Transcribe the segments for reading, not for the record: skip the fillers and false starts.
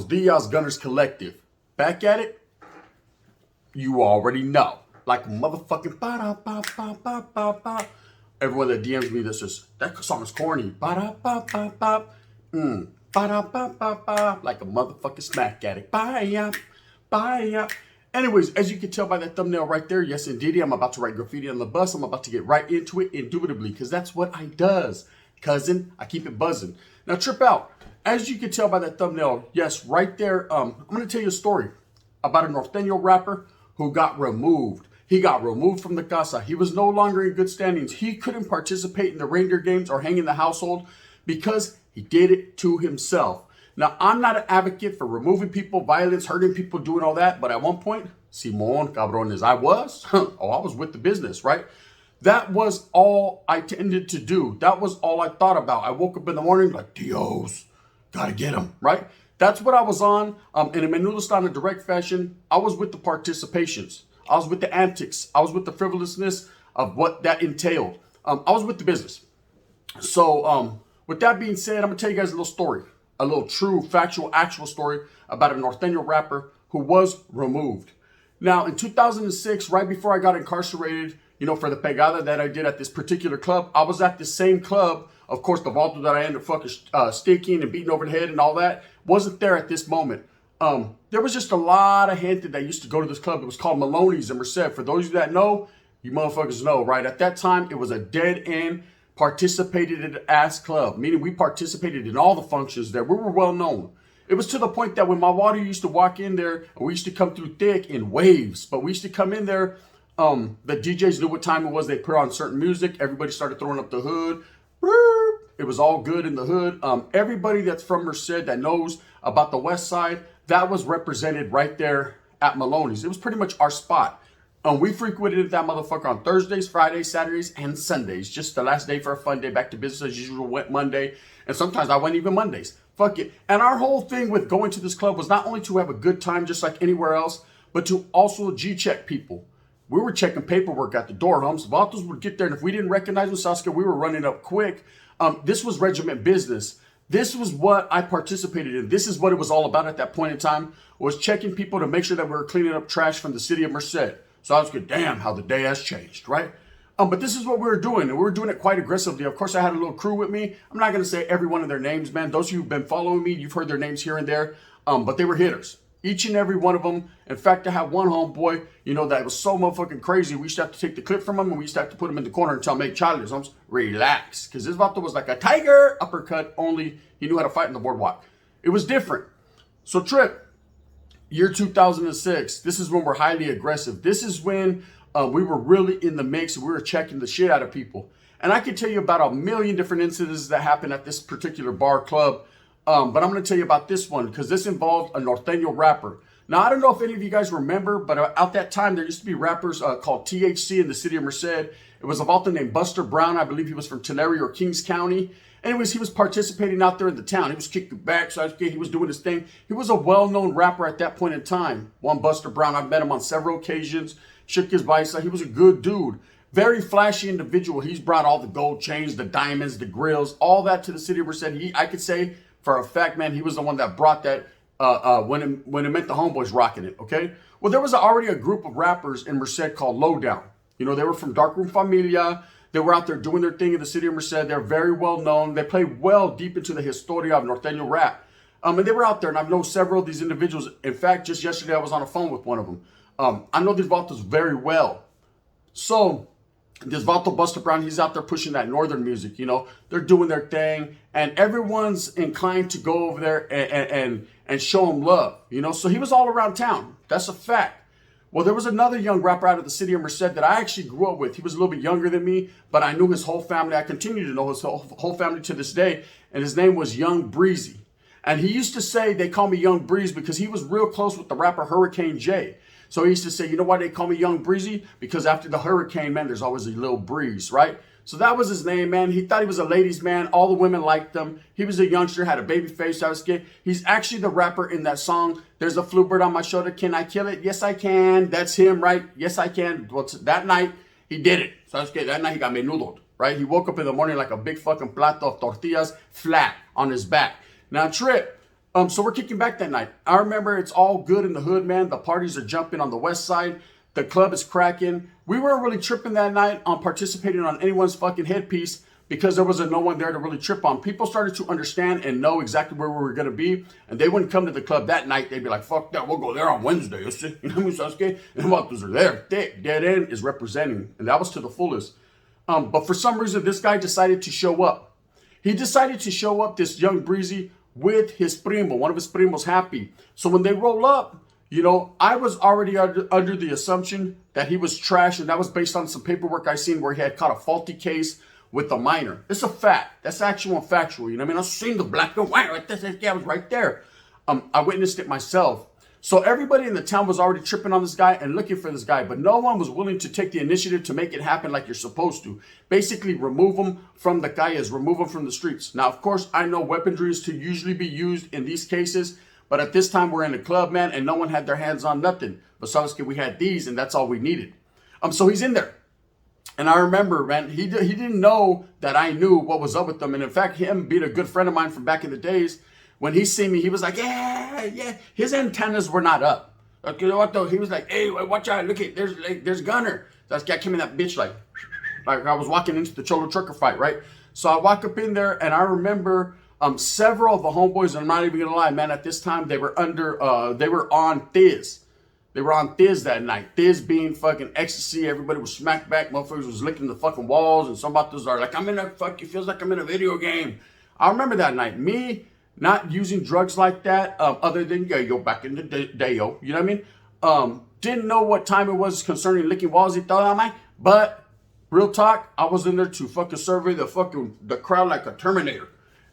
Buenos dias, Gunners Collective. Back at it? You already know. Like motherfucking ba-da-ba-ba-ba-ba-ba. Everyone that DMs me that says, that song is corny. Ba-da-ba-ba-ba. Ba-da-ba-ba-ba. Like a motherfucking smack addict. Bye-ya. Bye-ya. Anyways, as you can tell by that thumbnail right there, yes, indeed, I'm about to write graffiti on the bus. I'm about to get right into it, indubitably, because that's what I does. Cousin, I keep it buzzing. Now, trip out. As you can tell by that thumbnail, yes, right there, I'm going to tell you a story about a Norteno rapper who got removed. He got removed from the casa. He was no longer in good standings. He couldn't participate in the reindeer games or hang in the household because he did it to himself. Now, I'm not an advocate for removing people, violence, hurting people, doing all that. But at one point, Simon Cabrones, I was with the business, right? That was all I tended to do. That was all I thought about. I woke up in the morning like, Dios, gotta get him, right? That's what I was on. In a menudo style in a direct fashion, I was with the participations. I was with the antics. I was with the frivolousness of what that entailed. I was with the business. So with that being said, I'm going to tell you guys a little story. A little true, factual, actual story about a Norteño rapper who was removed. Now, in 2006, right before I got incarcerated, for the pegada that I did at this particular club, I was at the same club. Of course, the vault that I ended up fucking sticking and beating over the head and all that wasn't there at this moment. There was just a lot of gente that used to go to this club. It was called Maloney's in Merced. For those of you that know, you motherfuckers know, right? At that time, it was a dead-end, participated-ass club, meaning we participated in all the functions there. We were well known. It was to the point that when my water used to walk in there, we used to come through thick in waves, but we used to come in there. The DJs knew what time it was. They put on certain music. Everybody started throwing up the hood. It was all good in the hood. Everybody that's from Merced that knows about the west side, that was represented right there at Maloney's. It was pretty much our spot. We frequented that motherfucker on Thursdays, Fridays, Saturdays, and Sundays. Just the last day for a fun day. Back to business as usual. Went Monday. And sometimes I went even Mondays. Fuck it. And our whole thing with going to this club was not only to have a good time just like anywhere else, but to also G-check people. We were checking paperwork at the door, homes. Vatos would get there, and if we didn't recognize them, Saskia, we were running up quick. This was regiment business. This was what I participated in. This is what it was all about at that point in time, was checking people to make sure that we were cleaning up trash from the city of Merced. So I was good, damn, how the day has changed, right? But this is what we were doing, and we were doing it quite aggressively. Of course, I had a little crew with me. I'm not going to say every one of their names, man. Those of you who've been following me, you've heard their names here and there, but they were hitters. Each and every one of them. In fact, I had one homeboy, that was so motherfucking crazy. We used to have to take the clip from him and we used to have to put him in the corner and tell him, hey, Charlie, relax. Because this vato was like a tiger uppercut, only he knew how to fight in the boardwalk. It was different. So Trip, year 2006, this is when we're highly aggressive. This is when we were really in the mix and we were checking the shit out of people. And I can tell you about a million different incidents that happened at this particular bar club. But I'm going to tell you about this one because this involved a Norteño rapper. Now, I don't know if any of you guys remember, but at that time, there used to be rappers called THC in the city of Merced. It was a vato named Buster Brown. I believe he was from Tulare or Kings County. Anyways, he was participating out there in the town. He was kicking back, so he was doing his thing. He was a well-known rapper at that point in time. One Buster Brown, I've met him on several occasions. Shook his bicep. He was a good dude. Very flashy individual. He's brought all the gold chains, the diamonds, the grills, all that to the city of Merced. I could say, for a fact, man, he was the one that brought that when it meant the homeboys rocking it, okay? Well, there was already a group of rappers in Merced called Lowdown. They were from Darkroom Familia. They were out there doing their thing in the city of Merced. They're very well known. They play well deep into the historia of Norteño rap. And they were out there, and I've known several of these individuals. In fact, just yesterday, I was on the phone with one of them. I know these vatos very well. So this vato Buster Brown, he's out there pushing that northern music, they're doing their thing and everyone's inclined to go over there and show him love, so he was all around town. That's a fact. Well, there was another young rapper out of the city of Merced that I actually grew up with. He was a little bit younger than me, but I knew his whole family. I continue to know his whole family to this day, and his name was Young Breezy. And he used to say they call me Young Breeze because he was real close with the rapper Hurricane J. So he used to say, you know why they call me Young Breezy? Because after the hurricane, man, there's always a little breeze, right? So that was his name, man. He thought he was a ladies' man. All the women liked him. He was a youngster, had a baby face, I was scared. He's actually the rapper in that song, There's a Flu Bird on My Shoulder. Can I kill it? Yes, I can. That's him, right? Yes, I can. Well, that night, he did it. So I was scared. That night, he got menudoed, right? He woke up in the morning like a big fucking plato of tortillas flat on his back. Now, Trip, So we're kicking back that night. I remember it's all good in the hood, man. The parties are jumping on the west side. The club is cracking. We weren't really tripping that night on participating on anyone's fucking headpiece because there was no one there to really trip on. People started to understand and know exactly where we were going to be, and they wouldn't come to the club that night. They'd be like, fuck that, we'll go there on Wednesday. You know what I mean, Sasuke? And what those are there. Thick, dead end is representing, and that was to the fullest. But for some reason, this guy decided to show up. He decided to show up, this young breezy, with his primo, one of his primos, Happy. So when they roll up, you know, I was already under the assumption that he was trash, and that was based on some paperwork I seen where he had caught a faulty case with a minor. It's a fact. That's actual and factual. You know what I mean? I've seen the black and white. Like this guy was right there. I witnessed it myself. So everybody in the town was already tripping on this guy and looking for this guy, but no one was willing to take the initiative to make it happen like you're supposed to. Basically, remove him from the calles, remove him from the streets. Now, of course, I know weaponry is to usually be used in these cases, but at this time we're in a club, man, and no one had their hands on nothing. But Sasuke, we had these, and that's all we needed. So he's in there. And I remember, man, he didn't know that I knew what was up with them. And in fact, him being a good friend of mine from back in the days, when he seen me, he was like, yeah. His antennas were not up. Like, you know what though? He was like, hey, watch out, look at, there's Gunner. That guy came in that bitch like I was walking into the Cholo Trucker fight, right? So I walk up in there, and I remember several of the homeboys, and I'm not even gonna lie, man, at this time they were on Thiz. They were on Thiz that night. Thiz being fucking ecstasy. Everybody was smacked back. Motherfuckers was licking the fucking walls, and some about those are like, it feels like I'm in a video game. I remember that night. Me not using drugs like that, other than yo back in the day, yo. You know what I mean? Didn't know what time it was concerning licking walls y todo, but real talk, I was in there to fucking survey the crowd like a Terminator.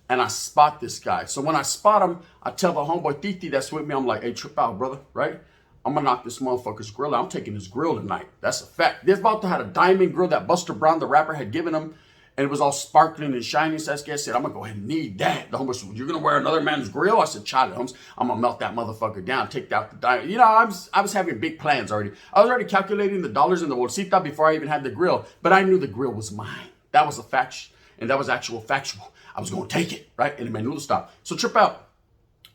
And I spot this guy. So when I spot him, I tell the homeboy Titi that's with me, I'm like, hey, trip out, brother, right? I'm gonna knock this motherfucker's grill out. I'm taking his grill tonight. That's a fact. This Vato had a diamond grill that Buster Brown, the rapper, had given him. And it was all sparkling and shiny. Sasuke said, I'm going to go ahead and need that. The homie said, you're going to wear another man's grill? I said, Charlie Holmes, I'm going to melt that motherfucker down, take out the diamond. You know, I was having big plans already. I was already calculating the dollars in the bolsita before I even had the grill. But I knew the grill was mine. That was a fact. And that was actual factual. I was going to take it, right? And it made no stop. So trip out.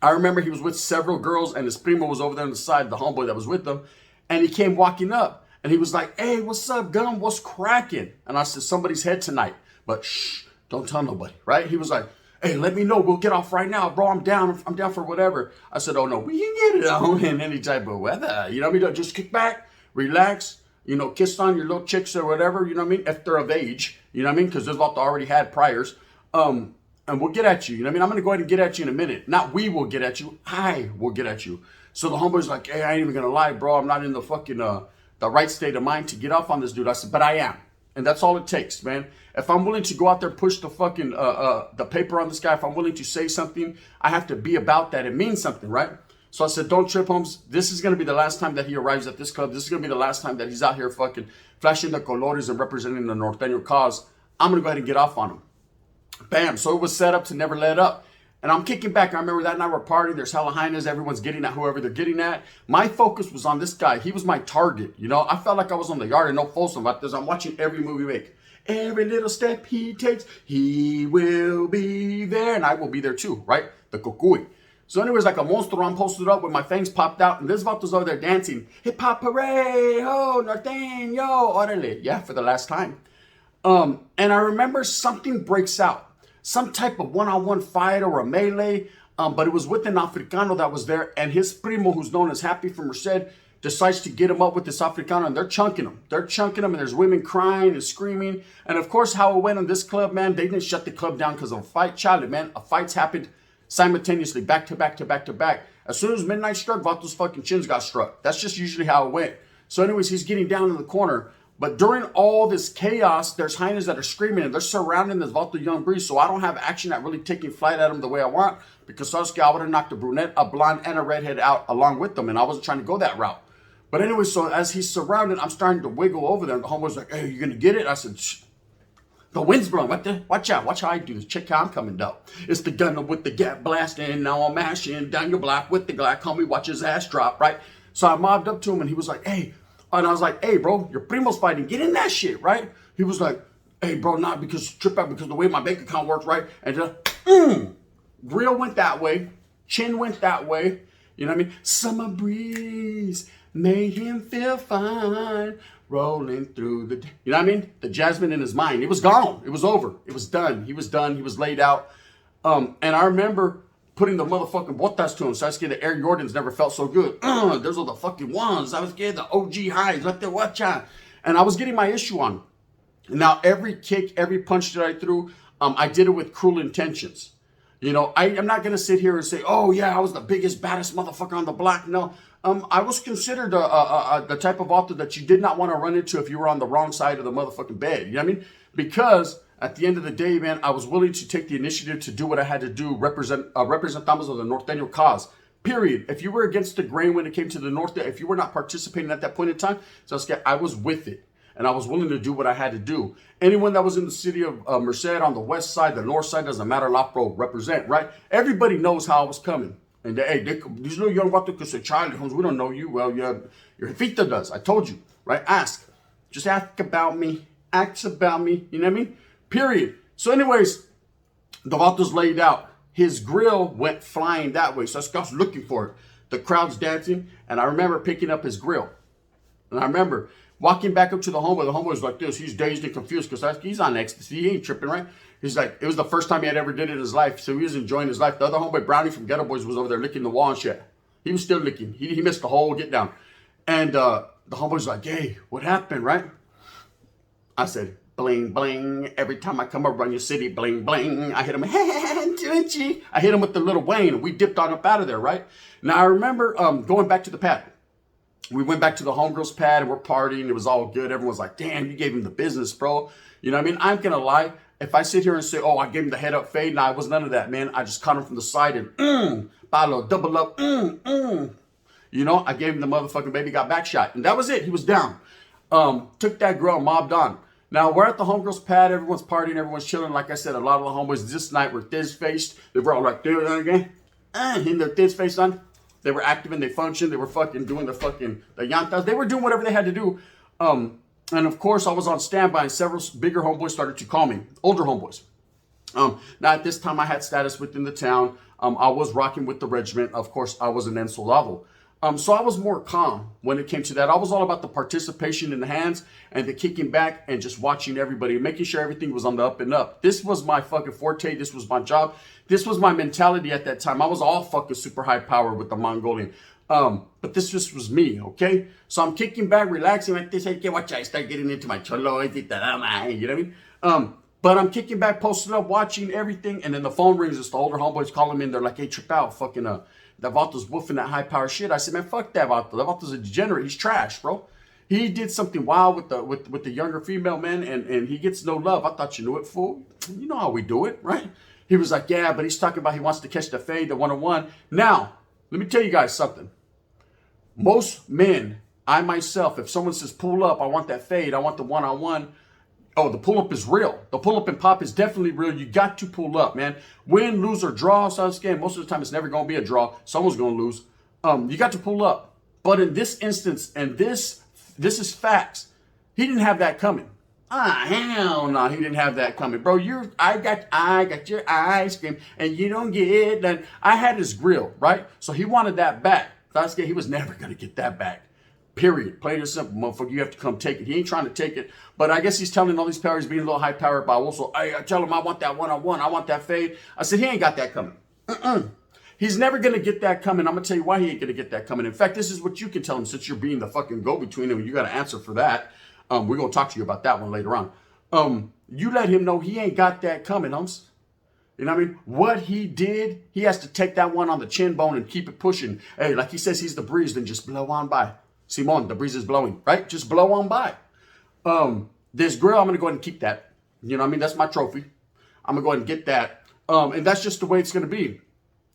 I remember he was with several girls, and his primo was over there on the side, the homeboy that was with them. And he came walking up. And he was like, hey, what's up, Gun? What's cracking? And I said, somebody's head tonight. But shh, don't tell nobody, right? He was like, hey, let me know. We'll get off right now, bro. I'm down. I'm down for whatever. I said, oh, no, we can get it on in any type of weather. You know what I mean? Just kick back, relax, you know, kiss on your little chicks or whatever, you know what I mean? If they're of age, you know what I mean? Because there's about to already had priors. And we'll get at you. You know what I mean? I'm going to go ahead and get at you in a minute. Not we will get at you. I will get at you. So the homeboy's like, hey, I ain't even going to lie, bro. I'm not in the fucking, the right state of mind to get off on this dude. I said, but I am. And that's all it takes, man. If I'm willing to go out there, push the fucking, the paper on this guy, if I'm willing to say something, I have to be about that. It means something, right? So I said, don't trip, Holmes. This is going to be the last time that he arrives at this club. This is going to be the last time that he's out here fucking flashing the colores and representing the Norteno cause. I'm going to go ahead and get off on him. Bam. So it was set up to never let up. And I'm kicking back. I remember that night we're partying. There's hella hyenas. Everyone's getting at whoever they're getting at. My focus was on this guy. He was my target. You know, I felt like I was on the yard and no Folsom about this. I'm watching every movie make. Every little step he takes, he will be there. And I will be there too, right? The Kukui. So anyways, like a monster, I'm posted up with my fangs popped out. And this Vato's over there dancing. Hip hop hooray. Oh, Norteno. Orale. Yeah, for the last time. And I remember something breaks out. Some type of one-on-one fight or a melee, but it was with an Africano that was there, and his primo, who's known as Happy from Merced, decides to get him up with this Africano, and they're chunking him. They're chunking him, and there's women crying and screaming. And of course, how it went on this club, man, they didn't shut the club down because of a fight. Charlie, man, a fight's happened simultaneously, back to back to back to back. As soon as midnight struck, Vato's fucking chins got struck. That's just usually how it went. So anyways, he's getting down in the corner. But during all this chaos, there's hyenas that are screaming and they're surrounding this Vato young breeze. So I don't have action at really taking flight at him the way I want. Because Sasuke, I would have knocked a brunette, a blonde, and a redhead out along with them. And I wasn't trying to go that route. But anyway, so as he's surrounded, I'm starting to wiggle over there. And the homeboy's like, hey, you going to get it? I said, shh. The wind's blowing. Watch out. Watch how I do this. Check how I'm coming down. It's the gunner with the gap blasting. Now I'm mashing down your block with the Glock. Homie, watch his ass drop, right? So I mobbed up to him and he was like, hey. And I was like, hey, bro, your primo's fighting. Get in that shit, right? He was like, hey, bro, not because trip out because the way my bank account works, right? And just, grill went that way. Chin went that way. You know what I mean? Summer breeze made him feel fine, rolling through the, you know what I mean? The jasmine in his mind. It was gone. It was over. It was done. He was done. He was laid out. And I remember putting the motherfucking botas to him. So I was scared the Air Jordans never felt so good. Those are the fucking ones. I was scared the OG highs. Like the watch out. And I was getting my issue on. Now, every kick, every punch that I threw, I did it with cruel intentions. You know, I'm not going to sit here and say, oh, yeah, I was the biggest, baddest motherfucker on the block. No, I was considered the type of author that you did not want to run into if you were on the wrong side of the motherfucking bed. You know what I mean? Because at the end of the day, man, I was willing to take the initiative to do what I had to do, representamos of the Norteno cause. Period. If you were against the grain when it came to the North, if you were not participating at that point in time, I was with it. And I was willing to do what I had to do. Anyone that was in the city of Merced on the west side, the north side, doesn't matter, Lapro represent, right? Everybody knows how I was coming. And these little young vatos could say, Charlie Holmes, we don't know you. Well, your Jefita does. I told you, right? Ask. Just ask about me. Ask about me. You know what I mean? Period. So anyways, the vatos laid out. His grill went flying that way. So I was looking for it. The crowd's dancing. And I remember picking up his grill. And I remember walking back up to the homeboy was like this. He's dazed and confused because he's on ecstasy. He ain't tripping, right? He's like, it was the first time he had ever did it in his life. So he was enjoying his life. The other homeboy, Brownie from Ghetto Boys, was over there licking the wall and shit. He was still licking. He missed the whole get down. And the homeboy's like, hey, what happened, right? I said, bling, bling. Every time I come around your city, bling, bling. I hit him, I hit him with the little Wayne. And we dipped on up out of there, right? Now, I remember going back to the pad. We went back to the homegirls pad and we're partying. It was all good. Everyone's like, damn, you gave him the business, bro. You know what I mean? I'm going to lie. If I sit here and say, oh, I gave him the head up fade. Nah, it was none of that, man. I just caught him from the side and, bottle, double up, You know, I gave him the motherfucking baby got back shot. And that was it. He was down. Took that girl, mobbed on. Now, we're at the homegirls pad. Everyone's partying. Everyone's chilling. Like I said, a lot of the homeboys this night were thiz-faced. They were all like, there again. In their thiz-faced on. They were active and they functioned. They were fucking doing the llantas. They were doing whatever they had to do. And of course, I was on standby and several bigger homeboys started to call me. Older homeboys. Now, at this time, I had status within the town. I was rocking with the regiment. Of course, I was an ensoldado. So I was more calm when it came to that. I was all about the participation in the hands and the kicking back and just watching everybody, making sure everything was on the up and up. This was my fucking forte. This was my job. This was my mentality at that time. I was all fucking super high power with the Mongolian. But this just was me, okay? So I'm kicking back, relaxing like this. Hey, watch out, I start getting into my cholo. You know what I mean? But I'm kicking back, posted up, watching everything. And then the phone rings. It's the older homeboys calling me in. They're like, hey, trip out. Fucking, that Vato's woofing that high power shit. I said, man, fuck that Vato. That Vato's a degenerate. He's trash, bro. He did something wild with the younger female, man. And he gets no love. I thought you knew it, fool. You know how we do it, right? He was like, yeah, but he's talking about he wants to catch the fade, the one-on-one. Now, let me tell you guys something. Most men, I myself, if someone says pull up, I want that fade, I want the one-on-one. Oh, the pull-up is real. The pull-up and pop is definitely real. You got to pull up, man. Win, lose, or draw, so game. Most of the time, it's never going to be a draw. Someone's going to lose. You got to pull up. But in this instance, and this is facts, he didn't have that coming. Hell no, he didn't have that coming. Bro, I got your ice cream, and you don't get that. I had his grill, right? So he wanted that back. He was never going to get that back. Period. Plain and simple, motherfucker. You have to come take it. He ain't trying to take it. But I guess he's telling all these powers being a little high powered by also, I tell him I want that one-on-one. I want that fade. I said, he ain't got that coming. He's never going to get that coming. I'm going to tell you why he ain't going to get that coming. In fact, this is what you can tell him since you're being the fucking go-between him. You got to answer for that. We're going to talk to you about that one later on. You let him know he ain't got that coming, Humps. You know what I mean? What he did, he has to take that one on the chin bone and keep it pushing. Hey, like he says he's the breeze, then just blow on by. Simon, the breeze is blowing, right? Just blow on by. This grill, I'm going to go ahead and keep that. You know what I mean? That's my trophy. I'm going to go ahead and get that. And that's just the way it's going to be.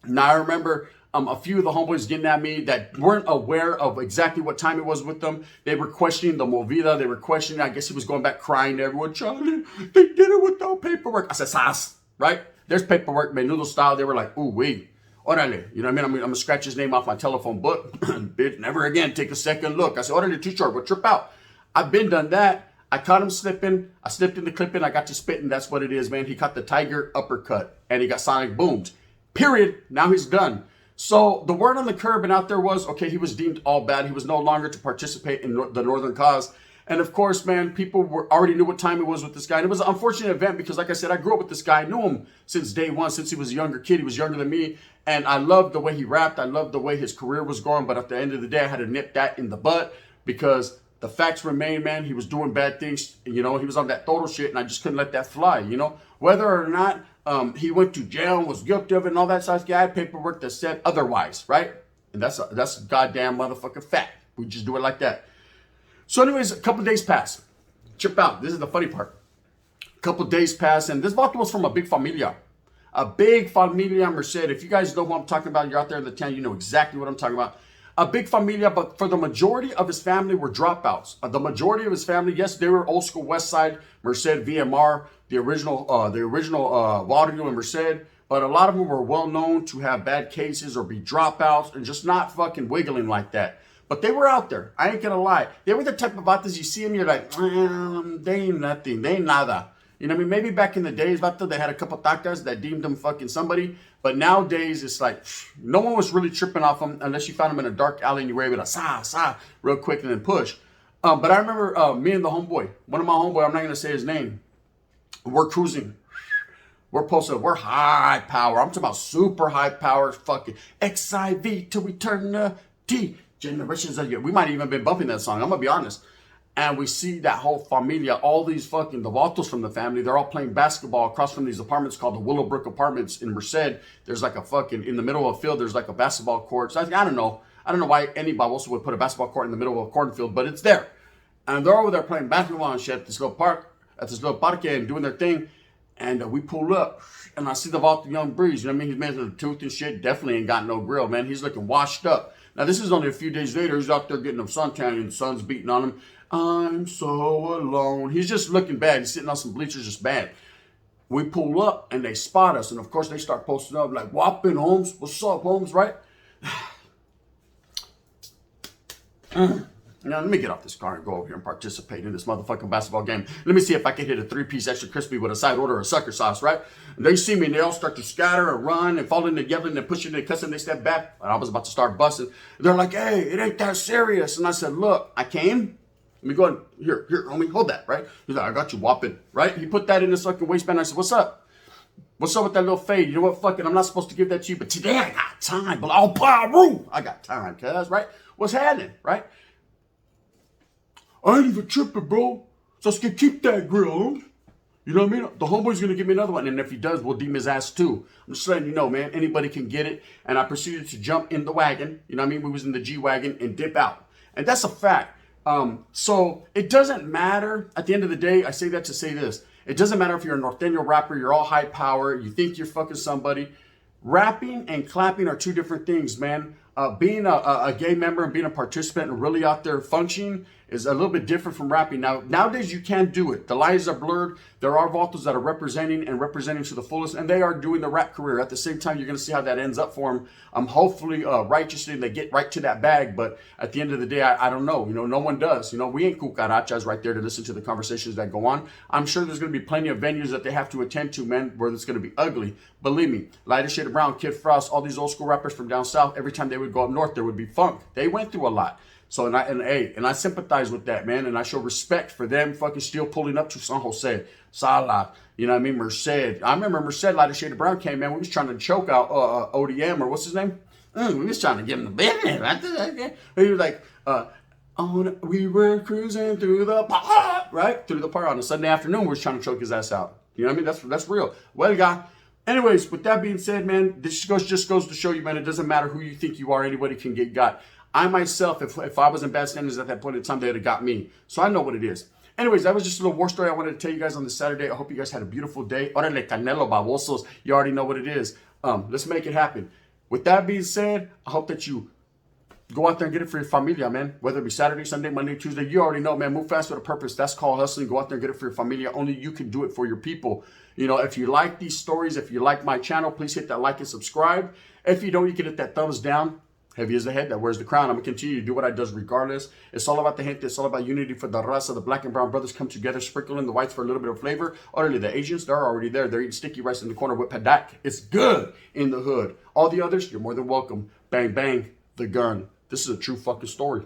Now, I remember a few of the homeboys getting at me that weren't aware of exactly what time it was with them. They were questioning the movida. They were questioning, I guess he was going back crying to everyone, Charlie, they did it without paperwork. I said, sas, right? There's paperwork, menudo style. They were like, ooh, wee. Orale. You know what I mean? I'm going to scratch his name off my telephone book. Bitch, never again take a second look. I said, orale, too short. We'll trip out. I've been done that. I caught him slipping. I slipped in the clipping. I got to spitting. That's what it is, man. He caught the tiger uppercut. And he got sonic booms. Period. Now he's done. So the word on the curb and out there was, okay, he was deemed all bad. He was no longer to participate in the Northern cause. And of course, man, people already knew what time it was with this guy. And it was an unfortunate event because, like I said, I grew up with this guy. I knew him since day one, since he was a younger kid. He was younger than me. And I loved the way he rapped. I loved the way his career was going. But at the end of the day, I had to nip that in the butt because the facts remain, man. He was doing bad things. You know, he was on that total shit, and I just couldn't let that fly, you know. Whether or not he went to jail and was guilty of it and all that stuff, I had paperwork that said otherwise, right? And that's a goddamn motherfucking fact. We just do it like that. So anyways, a couple of days pass. Chip out. This is the funny part. A couple of days pass, and this vato was from a big familia. A big familia Merced. If you guys know who I'm talking about, you're out there in the town, you know exactly what I'm talking about. A big familia, but for the majority of his family were dropouts. The majority of his family, yes, they were old school West Side, Merced, VMR, the original Waterloo and Merced. But a lot of them were well known to have bad cases or be dropouts and just not fucking wiggling like that. But they were out there. I ain't gonna lie. They were the type of vatos you see them, you're like, they ain't nothing. They ain't nada. You know what I mean? Maybe back in the days, vato, they had a couple tacas that deemed them fucking somebody. But nowadays, it's like, no one was really tripping off them unless you found them in a dark alley and you were able to sa real quick and then push. But I remember me and the homeboy, one of my homeboy, I'm not gonna say his name. We're cruising. We're posted. We're high power. I'm talking about super high power. Fucking XIV to eternity. Generations of years. We might even have been bumping that song. I'm gonna be honest. And we see that whole familia, all these fucking the Vatos from the family, they're all playing basketball across from these apartments called the Willowbrook Apartments in Merced. There's like a fucking, in the middle of a field, there's like a basketball court. So I don't know why anybody also would put a basketball court in the middle of a cornfield, but it's there. And they're over there playing basketball and shit at this little park, and doing their thing. And we pull up, and I see the Vato Young Breeze. You know what I mean? He's missing a tooth and shit. Definitely ain't got no grill, man. He's looking washed up. Now, this is only a few days later. He's out there getting a suntan, and the sun's beating on him. I'm so alone. He's just looking bad. He's sitting on some bleachers, just bad. We pull up, and they spot us. And, of course, they start posting up like, whopping, Holmes. What's up, Holmes, right? Now, let me get off this car and go over here and participate in this motherfucking basketball game. Let me see if I can hit a 3-piece extra crispy with a side order of sucker sauce, right? And they see me and they all start to scatter and run and fall into yelling and pushing and cussing. They step back. And I was about to start busting. They're like, hey, it ain't that serious. And I said, look, I came. Let me go ahead. Here, homie, hold that, right? He's like, I got you whopping, right? He put that in his fucking waistband. I said, what's up? What's up with that little fade? You know what? Fucking, I'm not supposed to give that to you, but today I got time. But oh, Paru, I got time, cuz, right? What's happening, right? I ain't even tripping, bro. So let's keep that grill. You know what I mean? The homeboy's going to give me another one. And if he does, we'll deem his ass too. I'm just letting you know, man. Anybody can get it. And I proceeded to jump in the wagon. You know what I mean? We was in the G-Wagon and dip out. And that's a fact. So it doesn't matter. At the end of the day, I say that to say this. It doesn't matter if you're a Norteno rapper. You're all high power. You think you're fucking somebody. Rapping and clapping are two different things, man. Being a gay member and being a participant and really out there functioning is a little bit different from rapping. Nowadays you can't do it. The lines are blurred. There are Vatos that are representing to the fullest, and they are doing the rap career. At the same time, you're going to see how that ends up for them. Hopefully righteously they get right to that bag, but at the end of the day, I don't know. You know, no one does. You know, we ain't cucarachas right there to listen to the conversations that go on. I'm sure there's going to be plenty of venues that they have to attend to, man, where it's going to be ugly. Believe me, Lighter Shade of Brown, Kid Frost, all these old school rappers from down south, every time they would go up north, there would be funk. They went through a lot. So, and I sympathize with that, man, and I show respect for them fucking still pulling up to San Jose, Sala, you know what I mean, Merced. I remember Merced, Lighter Shade of Brown came, man, we was trying to choke out ODM, or what's his name? We was trying to give him the business, right? He was like, we were cruising through the park, right? Through the park on a Sunday afternoon, we was trying to choke his ass out. You know what I mean? That's real. Well, guy. Anyways, with that being said, man, this just goes to show you, man, it doesn't matter who you think you are, anybody can get got. I myself, if I was in bad standards at that point in time, they would have got me. So I know what it is. Anyways, that was just a little war story I wanted to tell you guys on this Saturday. I hope you guys had a beautiful day. Orale, Canelo Babosos. You already know what it is. Let's make it happen. With that being said, I hope that you go out there and get it for your familia, man. Whether it be Saturday, Sunday, Monday, Tuesday, you already know, man. Move fast with a purpose. That's called hustling. Go out there and get it for your familia. Only you can do it for your people. You know, if you like these stories, if you like my channel, please hit that like and subscribe. If you don't, you can hit that thumbs down. Heavy is the head that wears the crown. I'm going to continue to do what I does regardless. It's all about the gente. It's all about unity for the raza. The black and brown brothers come together, sprinkling the whites for a little bit of flavor. Utterly, the Asians, they're already there. They're eating sticky rice in the corner with padak. It's good in the hood. All the others, you're more than welcome. Bang, bang, the gun. This is a true fucking story.